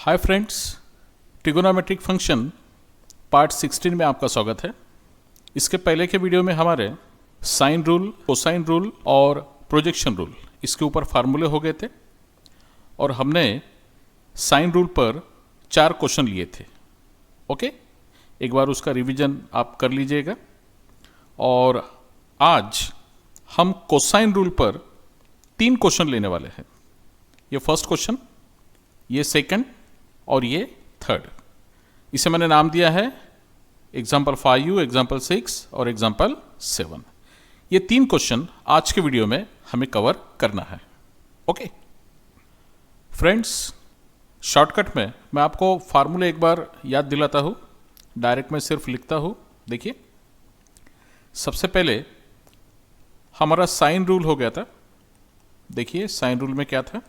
Hi friends, trigonometric function part 16 में आपका स्वागत है। इसके पहले के वीडियो में हमारे साइन रूल, कोसाइन रूल और प्रोजेक्शन रूल इसके ऊपर फार्मूले हो गए थे और हमने साइन रूल पर 4 क्वेश्चन लिए थे। ओके, एक बार उसका रिवीजन आप कर लीजिएगा। और आज हम कोसाइन रूल पर 3 क्वेश्चन लेने वाले हैं। ये फर्स्ट क्वेश्चन, ये सेकंड और ये थर्ड। इसे मैंने नाम दिया है एग्जाम्पल 5, एग्जाम्पल 6 और एग्जाम्पल 7। ये 3 क्वेश्चन आज के वीडियो में हमें कवर करना है। ओके फ्रेंड्स, शॉर्टकट में मैं आपको फार्मूले एक बार याद दिलाता हूँ। डायरेक्ट में सिर्फ लिखता हूँ। देखिए, सबसे पहले हमारा साइन रूल हो गया था। देखिए साइन रूल में क्या था,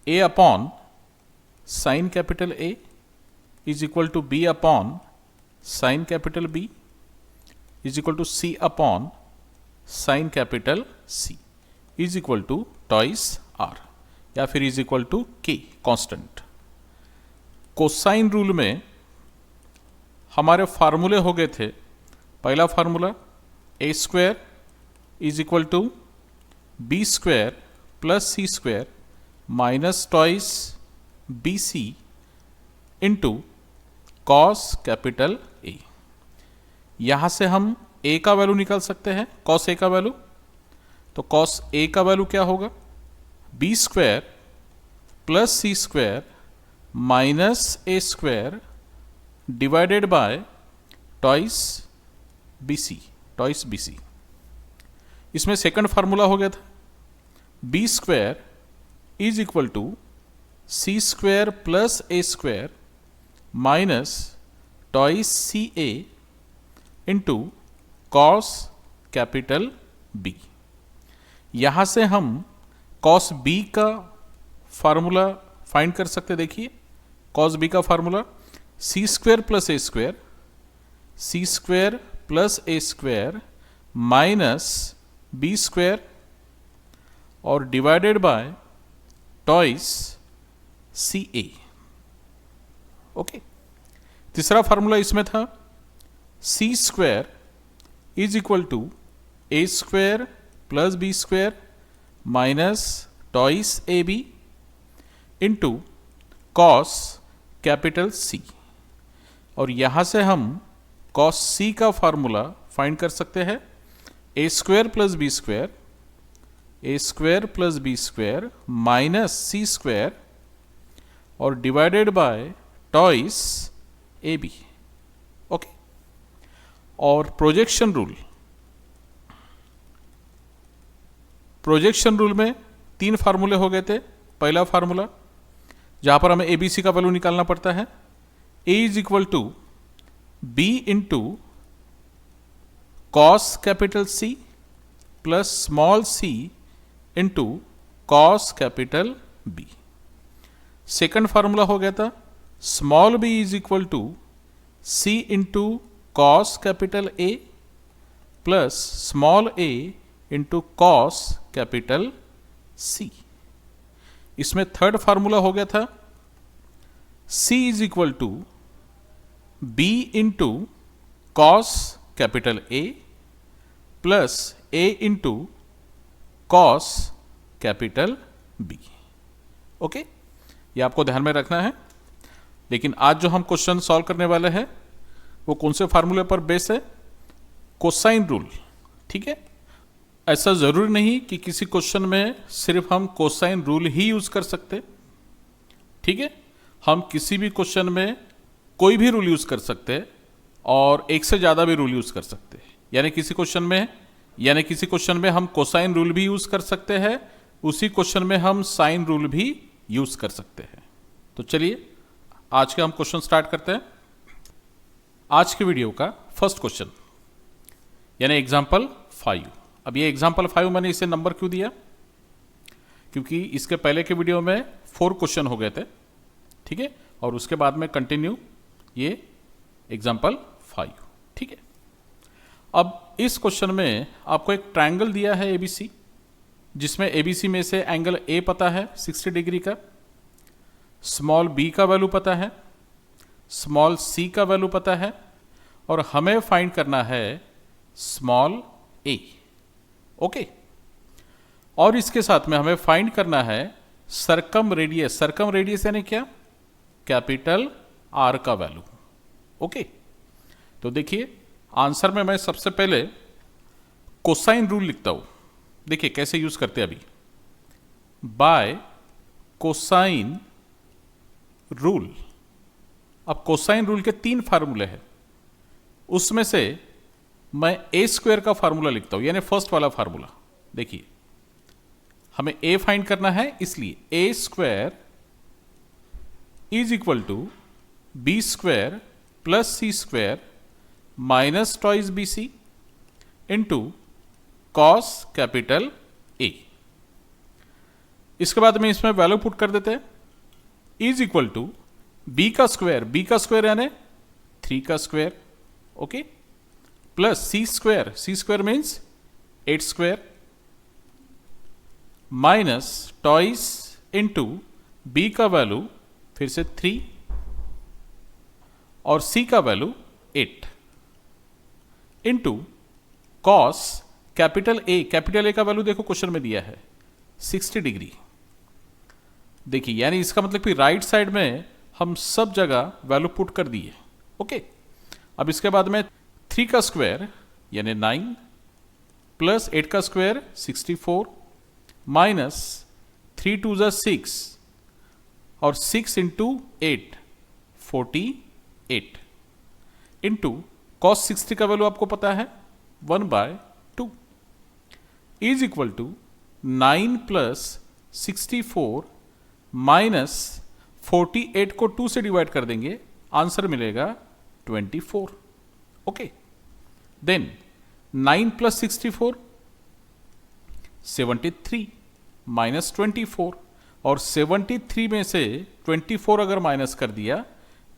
A upon sine capital A is equal to B upon sine capital B is equal to C upon sine capital C is equal to twice R या फिर is equal to K constant. Cosine rule में हमारे फार्मूले हो गए थे। पहला formula A square is equal to B square plus C square minus twice B C into cos capital A. यहां से हम ए का वैल्यू निकाल सकते हैं, कॉस ए का वैल्यू। तो कॉस ए का वैल्यू क्या होगा, B square plus C square minus A square divided by twice B C. इसमें सेकंड फार्मूला हो गया था, B square is equal to C square plus A square minus twice C A into cos capital B. यहां से हम cos B का formula find कर सकते। देखिए कॉस बी का फार्मूला सी स्क्वायर प्लस ए स्क्वायर माइनस बी स्क्वायर और divided by twice C A. Okay, तीसरा फार्मूला इसमें था C square is equal to A square plus B square minus twice A B into cos capital C. और यहां से हम cos C का formula find कर सकते हैं, A square plus B square minus C square और divided by twice A B. Okay, और प्रोजेक्शन रूल में 3 फार्मूले हो गए थे। पहला फार्मूला जहां पर हमें ए बी सी का वैल्यू निकालना पड़ता है, A is equal to B into cos capital C plus small C into cos capital B. Second formula हो गया था small B is equal to C into cos capital A plus small A into cos capital C. इसमें third formula हो गया था C is equal to B into cos capital A plus A into cos capital B. Okay, ये आपको ध्यान में रखना है। लेकिन आज जो हम क्वेश्चन सॉल्व करने वाले हैं वो कौन से फार्मूले पर बेस है, कोसाइन रूल। ठीक है, ऐसा जरूरी नहीं कि किसी क्वेश्चन में सिर्फ हम कोसाइन रूल ही यूज कर सकते। ठीक है, हम किसी भी क्वेश्चन में कोई भी रूल यूज कर सकते और एक से ज्यादा भी रूल यूज कर सकते। यानी किसी क्वेश्चन में हम कोसाइन रूल भी यूज कर सकते हैं, उसी क्वेश्चन में हम साइन रूल भी यूज कर सकते हैं। तो चलिए आज के हम क्वेश्चन स्टार्ट करते हैं। आज के वीडियो का फर्स्ट क्वेश्चन यानी एग्जाम्पल 5। अब ये एग्जाम्पल 5 मैंने इसे नंबर क्यों दिया, क्योंकि इसके पहले के वीडियो में 4 क्वेश्चन हो गए थे। ठीक है, और उसके बाद में कंटिन्यू ये एग्जाम्पल 5। ठीक है, अब इस क्वेश्चन में आपको एक ट्रायंगल दिया है एबीसी, जिसमें एबीसी में से एंगल ए पता है 60 डिग्री का, स्मॉल बी का वैल्यू पता है, स्मॉल सी का वैल्यू पता है, और हमें फाइंड करना है स्मॉल ए। ओके, और इसके साथ में हमें फाइंड करना है सरकम रेडियस। सरकम रेडियस यानी क्या? कैपिटल आर का वैल्यू। ओके, तो देखिए आंसर में मैं सबसे पहले कोसाइन रूल लिखता हूं। देखिए कैसे यूज करते हैं अभी। By cosine rule. अब कोसाइन रूल के 3 फार्मूले हैं, उसमें से मैं ए स्क्वायर का फार्मूला लिखता हूं, यानी फर्स्ट वाला फार्मूला। देखिए हमें ए फाइंड करना है, इसलिए A square is equal to B square plus C square minus twice B C into cos capital A. इसके बाद में इसमें वैल्यू पुट कर देते हैं, इज इक्वल टू बी का स्क्वायर यानी 3 का स्क्वायर, ओके, प्लस सी square means 8 square minus twice into B का वैल्यू फिर से 3 और सी का value 8 into cos capital A का वैल्यू देखो क्वेश्चन में दिया है 60 डिग्री। देखिए यानी इसका मतलब कि राइट साइड में हम सब जगह वैल्यू पुट कर दिए। ओके, अब इसके बाद में 3 का स्क्वायर यानी 9 प्लस 8 का स्क्वायर 64 माइनस 3 2 ज़ा 6 और 6 इंटू 8 48 इंटू कॉस 60 का वैल्यू आपको पता है 1/2 is equal to 9 plus 64 minus 48 को 2 से डिवाइड कर देंगे, आंसर मिलेगा 24। ओके, देन 9 प्लस 64 73 माइनस 24 और 73 में से 24 अगर माइनस कर दिया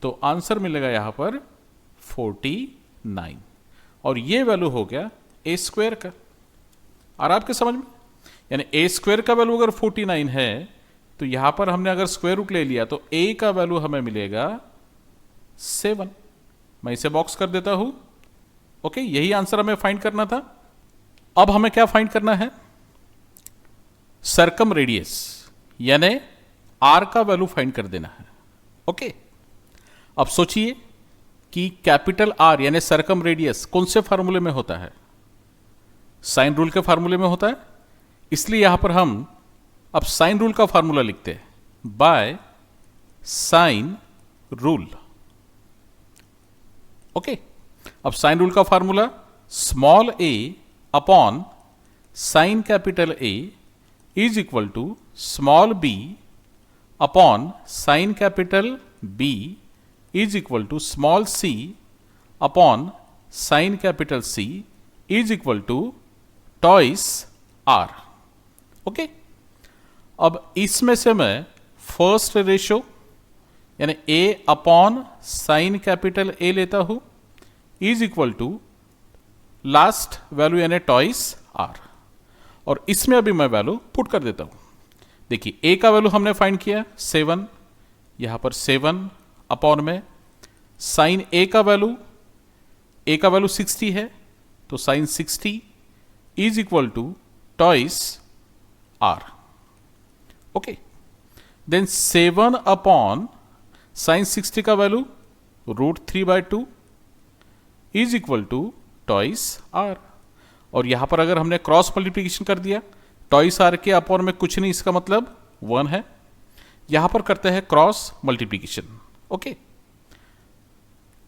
तो आंसर मिलेगा यहां पर 49 और ये वैल्यू हो गया ए स्क्वायर का। और आपके समझ में, यानी ए स्क्वायर का वैल्यू अगर 49 है तो यहां पर हमने अगर स्क्वायर रूट ले लिया तो ए का वैल्यू हमें मिलेगा 7। मैं इसे बॉक्स कर देता हूं। ओके, यही आंसर हमें फाइंड करना था। अब हमें क्या फाइंड करना है? सरकम रेडियस यानी आर का वैल्यू फाइंड कर देना है। ओके, अब सोचिए कि कैपिटल आर यानी सरकम रेडियस कौन से फार्मूले में होता है? साइन रूल के फार्मूले में होता है, इसलिए यहां पर हम अब साइन रूल का फार्मूला लिखते हैं बाय साइन रूल। ओके, अब साइन रूल का formula small a upon sine capital A is equal to small b upon sine capital B is equal to small c upon sine capital C is equal to twice R. Okay, अब इसमें से मैं first ratio यानी a upon sine capital A लेता हूं is equal to last value यानी twice R, और इसमें अभी मैं वैल्यू पुट कर देता हूं। देखिए ए का वैल्यू हमने फाइंड किया 7, यहां पर 7 अपॉन में साइन ए का वैल्यू 60 है तो sine 60 is equal to twice R. Okay, then 7 upon sine 60 का value √3/2 is equal to twice R, और यहां पर अगर हमने क्रॉस मल्टीप्लीकेशन कर दिया टॉइस आर के अपॉन में कुछ नहीं, इसका मतलब 1 है। यहां पर करते हैं cross multiplication. Okay,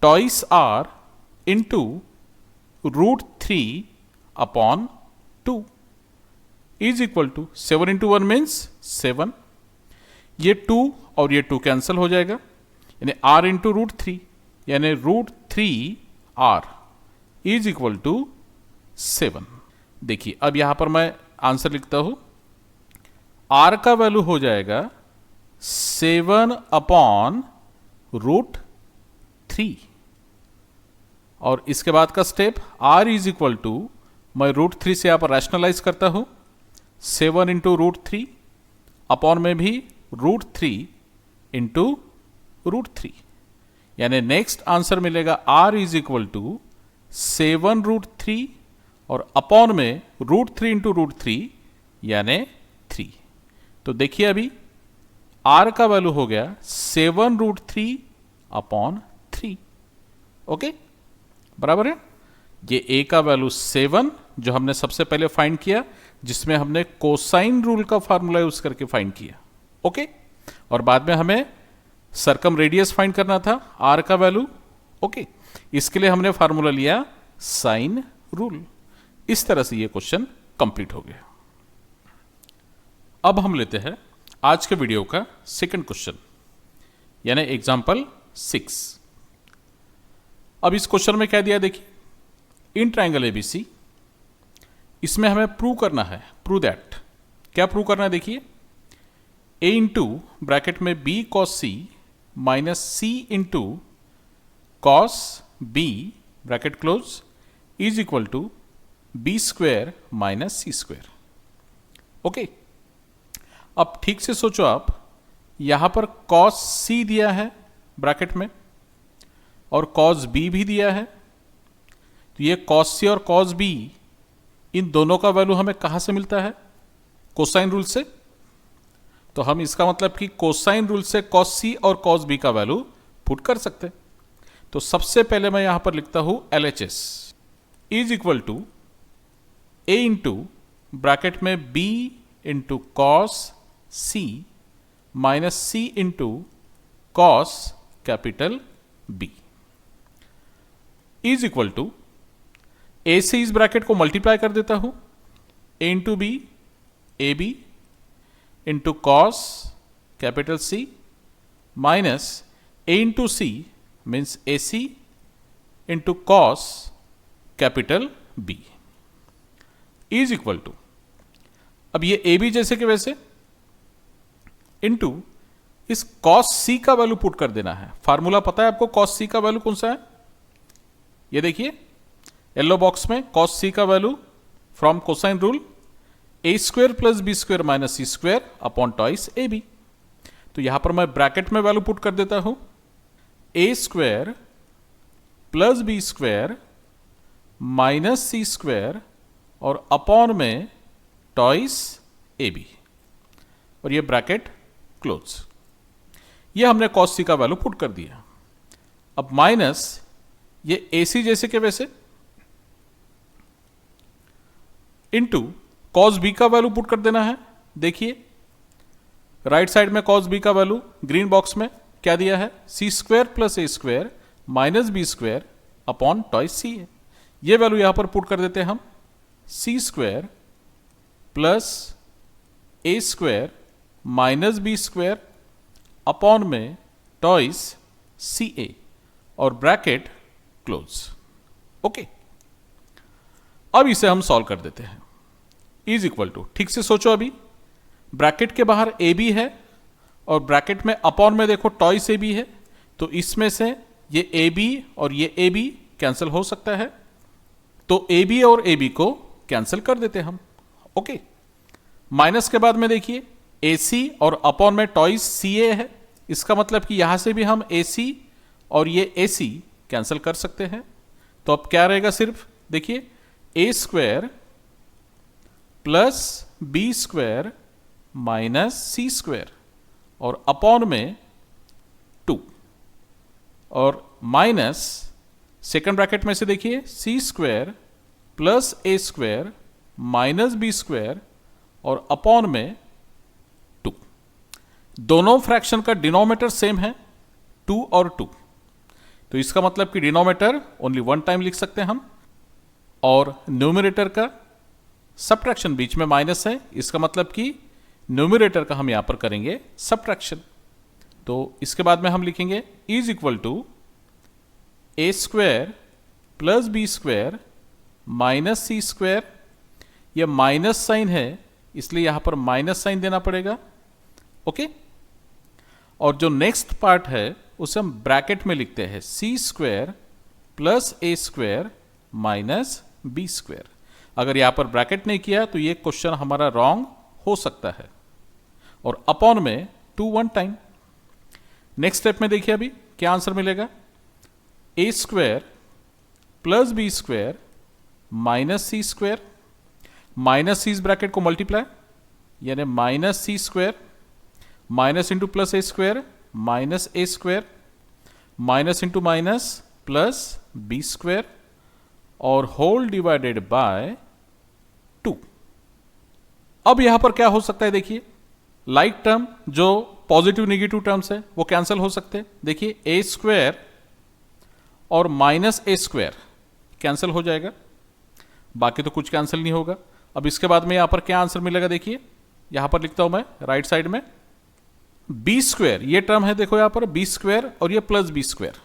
twice R into √3 upon 2 is equal to 7 into 1 means 7, ये 2 और ये 2 कैंसिल हो जाएगा, यानी r इंटू √3 यानी √3 r इज इक्वल टू 7। देखिए अब यहां पर मैं आंसर लिखता हूं, r का वैल्यू हो जाएगा 7 अपॉन √3 और इसके बाद का step r is equal to मैं √3 से यहां पर रैशनलाइज करता हूं 7 इंटू √3 अपॉन में भी √3 इंटू √3, यानी नेक्स्ट आंसर मिलेगा r इज इक्वल टू 7√3 और अपॉन में √3 इंटू √3 यानी 3। तो देखिए अभी r का वैल्यू हो गया 7√3 अपॉन 3। ओके, बराबर है। ये a का वैल्यू 7 जो हमने सबसे पहले फाइंड किया, जिसमें हमने कोसाइन रूल का फार्मूला यूज करके फाइंड किया। ओके, और बाद में हमें सर्कम रेडियस फाइंड करना था, r का वैल्यू। ओके, इसके लिए हमने फार्मूला लिया साइन रूल। इस तरह से ये क्वेश्चन कंप्लीट हो गया। अब हम लेते हैं आज के वीडियो का सेकंड क्वेश्चन, यानी एग्जांपल 6। अब इस क्वेश्चन में क्या दिया देखिए, इन ट्राइंगल एबीसी, इसमें हमें प्रूव करना है, प्रूव दैट। क्या प्रूव करना है देखिए, a इंटू ब्रैकेट में b cos c minus c into cos b bracket close is equal to b square minus c square. Okay, अब ठीक से सोचो आप, यहां पर cos c दिया है ब्रैकेट में और cos b भी दिया है। तो ये cos c और cos b, इन दोनों का वैल्यू हमें कहां से मिलता है, कोसाइन रूल से। तो हम इसका मतलब कि कोसाइन रूल से cos c और cos b का वैल्यू पुट कर सकते हैं। तो सबसे पहले मैं यहां पर लिखता हूं LHS is equal to a into bracket में b into cos c minus c into cos capital B is equal to a से इस ब्रैकेट को मल्टीप्लाई कर देता हूं, a into b a B into cos capital C minus a into c means a c into cos capital B is equal to, अब ये a b जैसे कि वैसे इंटू इस कॉस C का वैल्यू पुट कर देना है। फार्मूला पता है आपको कॉस C का वैल्यू कौन सा है, ये देखिए येलो बॉक्स में cos c का value from cosine rule a square plus B square minus C square upon twice A B. तो यहां पर मैं ब्रैकेट में वैल्यू पुट कर देता हूं, a square plus B square minus C square और अपॉन में टॉइस ए बी, और ये ब्रैकेट क्लोज। ये हमने cos c का वैल्यू पुट कर दिया। अब माइनस ये ए सी जैसे के वैसे इंटू cos b का वैल्यू पुट कर देना है। देखिए राइट साइड में cos b का वैल्यू ग्रीन बॉक्स में क्या दिया है, c square plus A square minus B square upon twice C है। ये वैल्यू यहां पर पुट कर देते हैं हम, c square plus A square minus B square upon में टॉइस सी ए और ब्रैकेट क्लोज। ओके, अब इसे हम सॉल्व कर देते हैं। इज इक्वल टू, ठीक से सोचो, अभी ब्रैकेट के बाहर ए बी है और ब्रैकेट में अपॉन में देखो टॉइस ए बी है, तो इसमें से ये ए बी और ये ए बी कैंसिल हो सकता है, तो ए बी और ए बी को कैंसिल कर देते हम। ओके, माइनस के बाद में देखिए ए सी और अपॉन में टॉइस सी ए है, इसका मतलब कि यहां से भी हम ए सी और ये ए सी कैंसिल कर सकते हैं। तो अब क्या रहेगा, सिर्फ देखिए A square plus B square minus C square और अपॉन में 2 और माइनस सेकंड ब्रैकेट में से देखिए C square plus A square minus B square और अपॉन में 2। दोनों फ्रैक्शन का डिनोमिनेटर सेम है 2 और 2, तो इसका मतलब कि डिनोमिनेटर ओनली 1 टाइम लिख सकते हैं हम, और न्यूमरेटर का सब्ट्रैक्शन बीच में माइनस है, इसका मतलब कि न्यूमरेटर का हम यहां पर करेंगे सब्ट्रैक्शन। तो इसके बाद में हम लिखेंगे is equal to a square plus B square minus C square, यह माइनस साइन है इसलिए यहां पर माइनस साइन देना पड़ेगा। ओके, और जो नेक्स्ट पार्ट है उसे हम ब्रैकेट में लिखते हैं सी square plus A square minus B square. अगर यहां पर ब्रैकेट नहीं किया तो ये क्वेश्चन हमारा रॉन्ग हो सकता है, और अपॉन में 2 1 टाइम। नेक्स्ट स्टेप में देखिए अभी क्या आंसर मिलेगा, A square plus B square minus C square, minus C इस ब्रैकेट को मल्टीप्लाई, यानी माइनस सी स्क्वायर माइनस इंटू प्लस ए स्क्वायर माइनस ए square minus into minus plus B square और होल डिवाइडेड बाय 2। अब यहां पर क्या हो सकता है, देखिए लाइक टर्म जो पॉजिटिव नेगेटिव टर्म्स है वो कैंसिल हो सकते हैं। देखिए ए स्क्वायर और माइनस ए स्क्वायर कैंसिल हो जाएगा, बाकी तो कुछ कैंसिल नहीं होगा। अब इसके बाद में यहां पर क्या आंसर मिलेगा, देखिए यहां पर लिखता हूं मैं राइट साइड में, बी स्क्वायर ये टर्म है, देखो यहां पर बी स्क्वायर और ये प्लस बी स्क्वायर,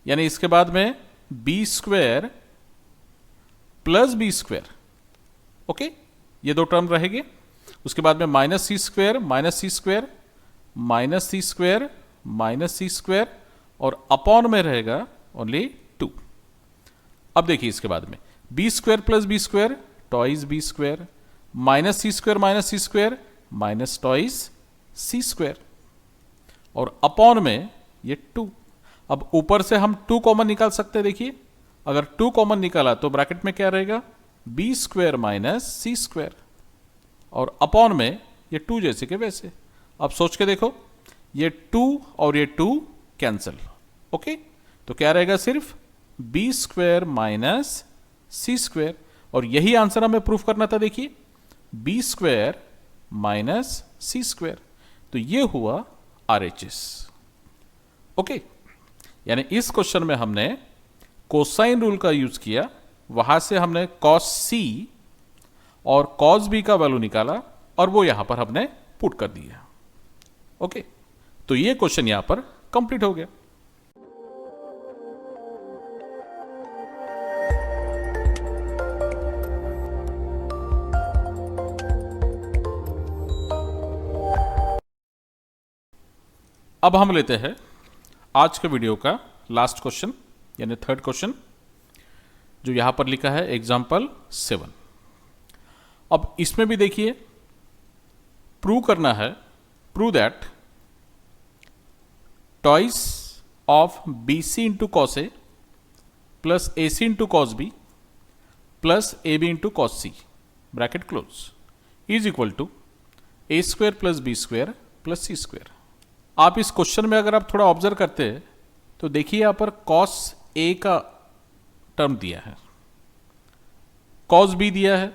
यानी इसके बाद में B square plus B square. Okay, ये दो टर्म रहेंगे। उसके बाद में माइनस सी स्क्वायर माइनस सी स्क्वायर माइनस सी स्क्वायर माइनस सी स्क्वायर और अपॉन में रहेगा ओनली 2। अब देखिए इसके बाद में B square plus B square twice B square minus सी square minus twice C square और अपॉन में ये 2। अब ऊपर से हम 2 कॉमन निकाल सकते हैं। देखिए अगर 2 कॉमन निकाला तो ब्रैकेट में क्या रहेगा, बी स्क्वायर माइनस सी स्क्वायर और अपॉन में ये 2 जैसे के वैसे। अब सोच के देखो, ये 2 और ये 2 कैंसिल। ओके, तो क्या रहेगा, सिर्फ बी स्क्वायर माइनस सी स्क्वायर और यही आंसर हमें प्रूफ करना था। देखिए बी स्क्वायर माइनस सी स्क्वायर, तो ये हुआ RHS। ओके, यानी इस क्वेश्चन में हमने कोसाइन रूल का यूज किया, वहां से हमने cos C और cos B का वैल्यू निकाला और वो यहां पर हमने पुट कर दिया। ओके, तो ये क्वेश्चन यहां पर कंप्लीट हो गया। अब हम लेते हैं आज के वीडियो का लास्ट क्वेश्चन, यानी थर्ड क्वेश्चन, जो यहां पर लिखा है एग्जाम्पल 7। अब इसमें भी देखिए प्रूव करना है, prove that twice of BC into cos A plus AC into cos B plus AB into cos C bracket close is equal to A square plus B square plus C square. आप इस question में अगर आप थोड़ा observe करते हैं तो देखिए यहां पर cos A का टर्म दिया है, cos B दिया है,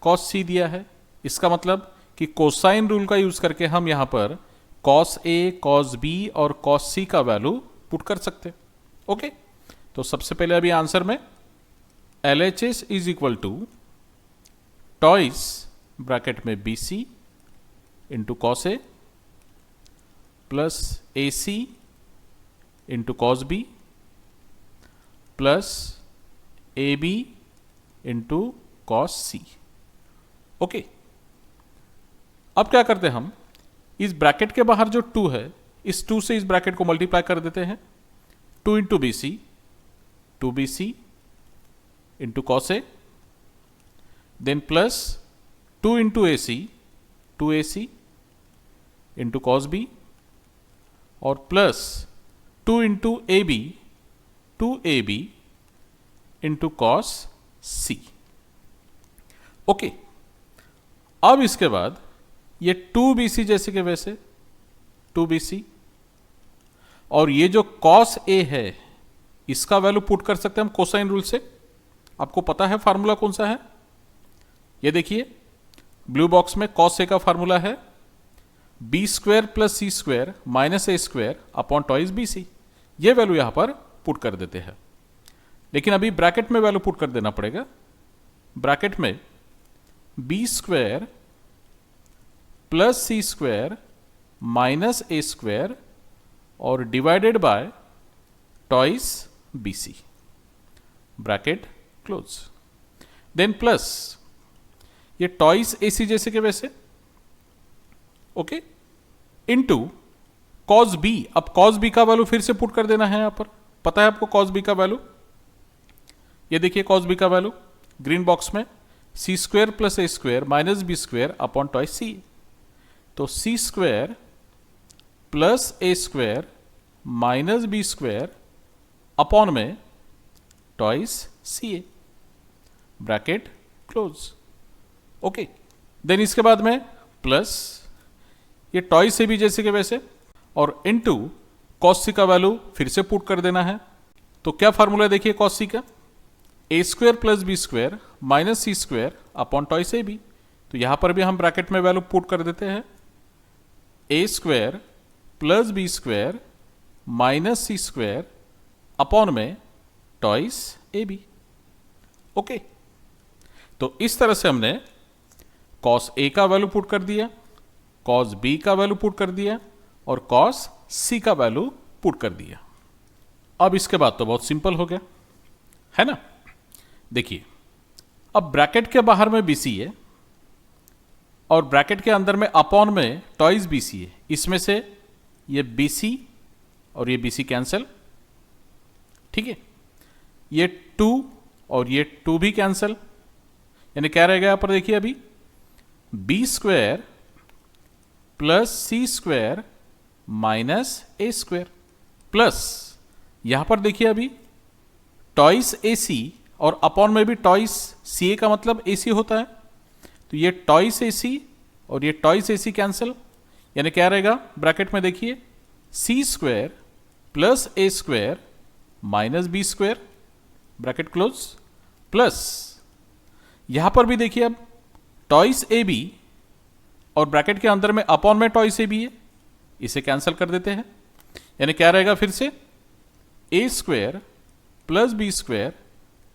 cos C दिया है। इसका मतलब कि कोसाइन रूल का यूज करके हम यहां पर cos A, cos B और cos C का वैल्यू पुट कर सकते हैं। ओके, तो सबसे पहले अभी आंसर में LHS is equal to twice bracket में BC into cos A plus AC into cos B plus AB into cos C. Okay, अब क्या करते हैं हम, इस ब्रैकेट के बाहर जो 2 है, इस 2 से इस ब्रैकेट को मल्टीप्लाई कर देते हैं। 2 into BC 2BC into cos A, then plus 2 into AC 2AC into cos B और plus 2 into AB 2AB into cos C. Okay, अब इसके बाद ये 2BC जैसे के वैसे 2BC और ये जो cos A है इसका वैल्यू पुट कर सकते हैं हम कोसाइन रूल से। आपको पता है फार्मूला कौन सा है, ये देखिए ब्लू बॉक्स में cos A का फार्मूला है बी स्क्वायर प्लस सी स्क्वायर माइनस ए स्क्वायर अपॉन टॉइस BC। ये वैल्यू यहां पर पुट कर देते हैं, लेकिन अभी ब्रैकेट में वैल्यू पुट कर देना पड़ेगा। ब्रैकेट में बी स्क्वायर प्लस सी स्क्वायर माइनस ए स्क्वायर और divided by twice BC bracket close, then plus ये टॉइस AC जैसे के वैसे। ओके, इनटू cos B। अब cos B का वैल्यू फिर से पुट कर देना है, यहां पर पता है आपको cos B का वैल्यू, ये देखिए cos B का वैल्यू ग्रीन बॉक्स में सी स्क्वायर प्लस ए square minus B square upon twice C. तो सी स्क्वायर प्लस ए square minus B square upon में twice C A, bracket close. Okay, then इसके बाद में plus ये twice A b जैसे के वैसे, और इनटू कॉस सी का वैल्यू फिर से पुट कर देना है। तो क्या फार्मूला देखिए कॉस सी का, A square plus B square minus C square upon twice A B. तो यहां पर भी हम ब्रैकेट में वैल्यू पुट कर देते हैं, A square plus B square minus C square upon में ट्वाइस ए बी। ओके, तो इस तरह से हमने कॉस ए का वैल्यू पुट कर दिया, कॉस बी का वैल्यू पुट कर दिया और कॉस सी का वैल्यू पुट कर दिया। अब इसके बाद तो बहुत सिंपल हो गया, है ना। देखिए, अब ब्रैकेट के बाहर में बीसी है और ब्रैकेट के अंदर में अपॉन में ट्वाइस बीसी है। इसमें से ये बीसी और ये बीसी कैंसिल, ठीक है। ये 2 और ये 2 भी कैंसिल, यानी क्या रहेगा यहां पर देखिए अभी, बी स्क्वायर प्लस सी स्क्वायर माइनस ए स्क्वायर, प्लस यहां पर देखिए अभी ट्वाइस ए सी और अपॉन में भी ट्वाइस सी ए का मतलब ए सी होता है। तो ये ट्वाइस ए सी और ये ट्वाइस ए सी कैंसिल, यानी क्या रहेगा ब्रैकेट में देखिए, सी स्क्वायर प्लस ए square minus B square, bracket close, plus यहां पर भी देखिए अब ट्वाइस ए बी और ब्रैकेट के अंदर में अपॉन में ट्वाइस ए बी है, इसे कैंसिल कर देते हैं। यानी क्या रहेगा फिर से, A square plus B square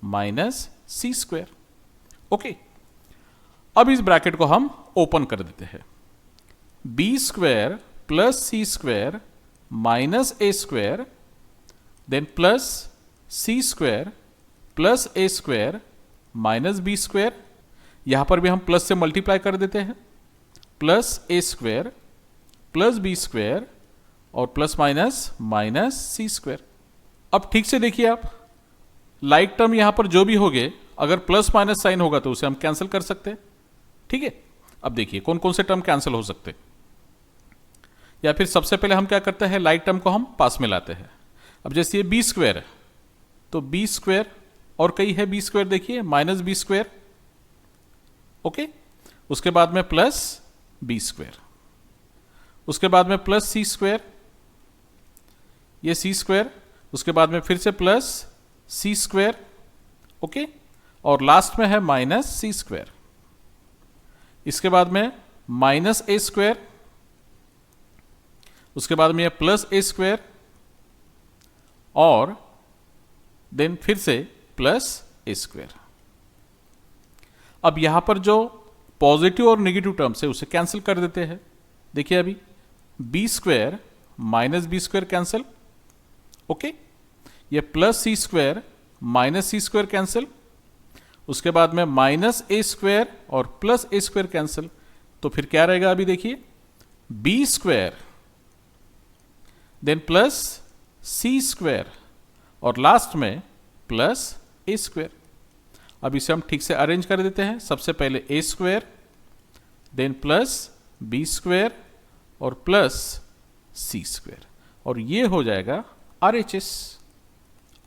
minus C square. Okay, अब इस ब्रैकेट को हम ओपन कर देते हैं, बी स्क्वायर प्लस सी स्क्वायर माइनस ए स्क्वायर, देन प्लस सी स्क्वायर प्लस ए स्क्वायर माइनस बी स्क्वायर। यहां पर भी हम प्लस से मल्टीप्लाई कर देते हैं, प्लस ए स्क्वायर प्लस बी स्क्वायर और प्लस माइनस माइनस सी स्क्वायर। अब ठीक से देखिए आप, लाइक टर्म यहां पर जो भी होंगे, अगर प्लस माइनस साइन होगा तो उसे हम कैंसिल कर सकते हैं, ठीक है। अब देखिए कौन कौन से टर्म कैंसिल हो सकते हैं, या फिर सबसे पहले हम क्या करते हैं, लाइक टर्म को हम पास में लाते हैं। अब जैसे ये बी स्क्वायर है तो बी स्क्वायर और कई है बी स्क्वायर, देखिए माइनस बी स्क्वायर, ओके। उसके बाद में प्लस बी स्क्वायर, उसके बाद में प्लस सी स्क्वायर, ये सी स्क्वायर, उसके बाद में फिर से प्लस सी स्क्वायर, ओके, और लास्ट में है माइनस सी स्क्वायर। इसके बाद में माइनस ए स्क्वायर, उसके बाद में प्लस ए स्क्वायर और देन फिर से प्लस ए स्क्वायर। अब यहां पर जो पॉजिटिव और नेगेटिव टर्म्स है उसे कैंसिल कर देते हैं। देखिए अभी b square minus B square cancel, okay, ये प्लस सी स्क्वायर माइनस सी स्क्वायर कैंसिल, उसके बाद में माइनस ए स्क्वायर और प्लस ए स्क्वायर कैंसिल। तो फिर क्या रहेगा अभी देखिए, बी स्क्वायर देन प्लस सी स्क्वायर और लास्ट में प्लस ए स्क्वायर। अब इसे हम ठीक से अरेंज कर देते हैं, सबसे पहले A square then plus B square और प्लस सी स्क्वायर, और ये हो जाएगा RHS।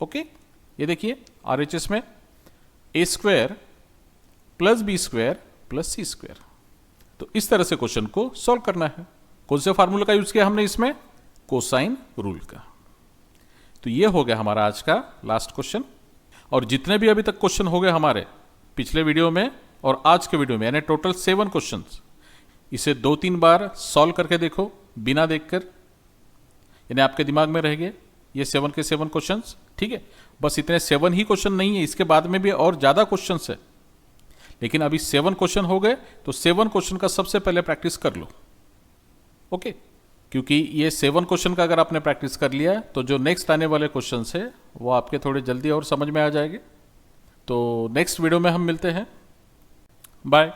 ओके, ये देखिए RHS में A square plus B square plus C square. तो इस तरह से क्वेश्चन को सॉल्व करना है। कौन से फार्मूला का यूज किया हमने इसमें, कोसाइन रूल का। तो ये हो गया हमारा आज का लास्ट क्वेश्चन। और जितने भी अभी तक क्वेश्चन हो गए हमारे पिछले वीडियो में और आज के वीडियो में, यानी टोटल 7 क्वेश्चन, इसे 2-3 बार सॉल्व करके देखो बिना देखकर, यानी आपके दिमाग में रह गए ये 7 के 7 क्वेश्चन, ठीक है। बस इतने 7 ही क्वेश्चन नहीं है, इसके बाद में भी और ज्यादा क्वेश्चन है, लेकिन अभी 7 क्वेश्चन हो गए तो 7 क्वेश्चन का सबसे पहले प्रैक्टिस कर लो, ओके। क्योंकि ये 7 क्वेश्चन का अगर आपने प्रैक्टिस कर लिया तो जो नेक्स्ट आने वाले क्वेश्चन है वो आपके थोड़े जल्दी और समझ में आ जाएंगे। तो नेक्स्ट वीडियो में हम मिलते हैं, बाय।